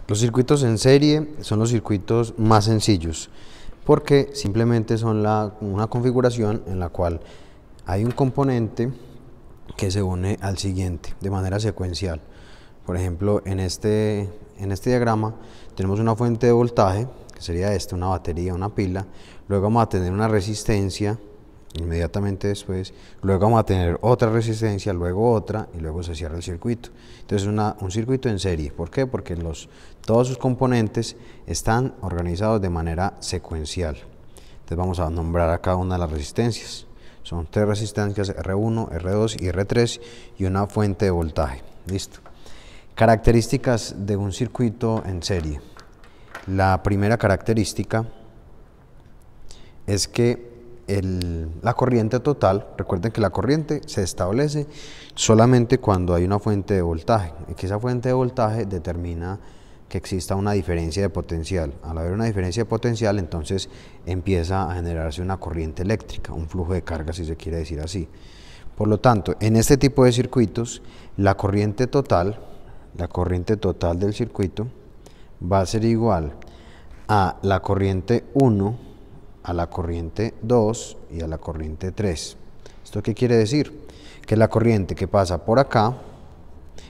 Los circuitos en serie son los circuitos más sencillos porque simplemente son una configuración en la cual hay un componente que se une al siguiente de manera secuencial. Por ejemplo, en este diagrama tenemos una fuente de voltaje, que sería una batería, una pila. Luego vamos a tener una resistencia inmediatamente después, luego vamos a tener otra resistencia, luego otra, y luego se cierra el circuito. Entonces un circuito en serie. ¿Por qué? Porque todos sus componentes están organizados de manera secuencial. Entonces vamos a nombrar a cada una de las resistencias. Son 3 resistencias, R1, R2 y R3, y una fuente de voltaje. Listo. Características de un circuito en serie. La primera característica es que la corriente total, recuerden que la corriente se establece solamente cuando hay una fuente de voltaje, y que esa fuente de voltaje determina que exista una diferencia de potencial. Al haber una diferencia de potencial, entonces empieza a generarse una corriente eléctrica, un flujo de carga, si se quiere decir así. Por lo tanto, en este tipo de circuitos, la corriente total del circuito va a ser igual a la corriente 1, a la corriente 2 y a la corriente 3. ¿Esto qué quiere decir? Que la corriente que pasa por acá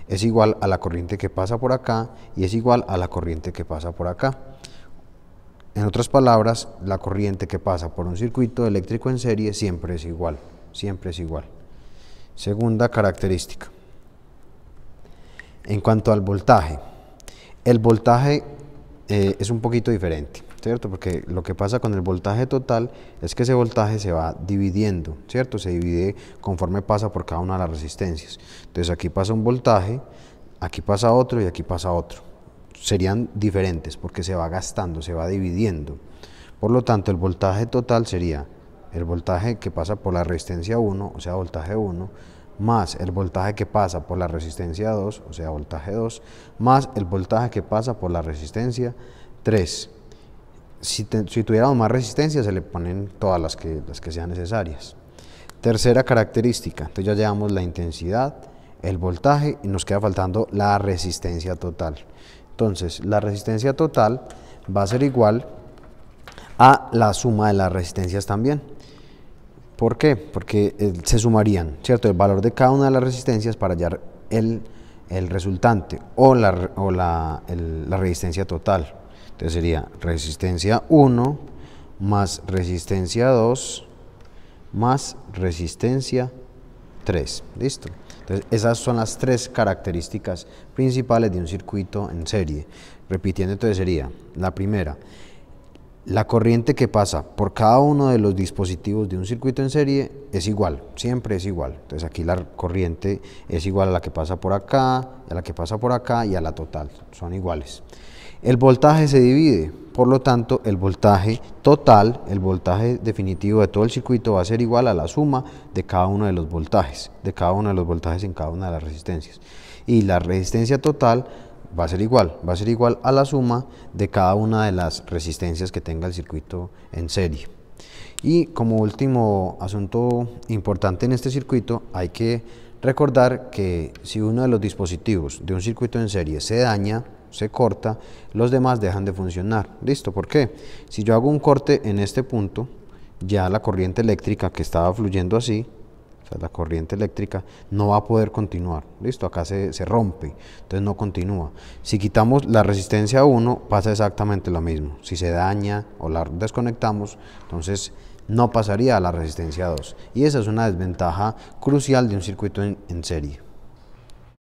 es igual a la corriente que pasa por acá y es igual a la corriente que pasa por acá. En otras palabras, la corriente que pasa por un circuito eléctrico en serie siempre es igual, siempre es igual. Segunda característica. En cuanto al voltaje, el voltaje es un poquito diferente, ¿cierto? Porque lo que pasa con el voltaje total es que ese voltaje se va dividiendo, ¿cierto? Se divide conforme pasa por cada una de las resistencias. Entonces aquí pasa un voltaje, aquí pasa otro y aquí pasa otro. Serían diferentes porque se va gastando, se va dividiendo. Por lo tanto, el voltaje total sería el voltaje que pasa por la resistencia 1, o sea, voltaje 1, más el voltaje que pasa por la resistencia 2, o sea, voltaje 2, más el voltaje que pasa por la resistencia 3. Si tuviéramos más resistencia, se le ponen todas las que sean necesarias. Tercera característica, entonces ya llevamos la intensidad, el voltaje y nos queda faltando la resistencia total. Entonces, la resistencia total va a ser igual a la suma de las resistencias también. ¿Por qué? Porque se sumarían, ¿cierto?, el valor de cada una de las resistencias para hallar el resultante o la resistencia total. Entonces sería resistencia 1 más resistencia 2 más resistencia 3. ¿Listo? Entonces esas son las 3 características principales de un circuito en serie. Repitiendo, entonces sería la primera: la corriente que pasa por cada uno de los dispositivos de un circuito en serie es igual, siempre es igual. Entonces aquí la corriente es igual a la que pasa por acá, a la que pasa por acá y a la total, son iguales. El voltaje se divide, por lo tanto el voltaje total, el voltaje definitivo de todo el circuito va a ser igual a la suma de cada uno de los voltajes, en cada una de las resistencias. Y la resistencia total va a ser igual a la suma de cada una de las resistencias que tenga el circuito en serie. Y como último asunto importante en este circuito, hay que recordar que si uno de los dispositivos de un circuito en serie se daña, se corta, los demás dejan de funcionar. ¿Listo? ¿Por qué? Si yo hago un corte en este punto, ya la corriente eléctrica que estaba fluyendo así, o sea, la corriente eléctrica no va a poder continuar. ¿Listo? Acá se rompe, entonces no continúa. Si quitamos la resistencia 1, pasa exactamente lo mismo. Si se daña o la desconectamos, entonces no pasaría a la resistencia 2. Y esa es una desventaja crucial de un circuito en serie.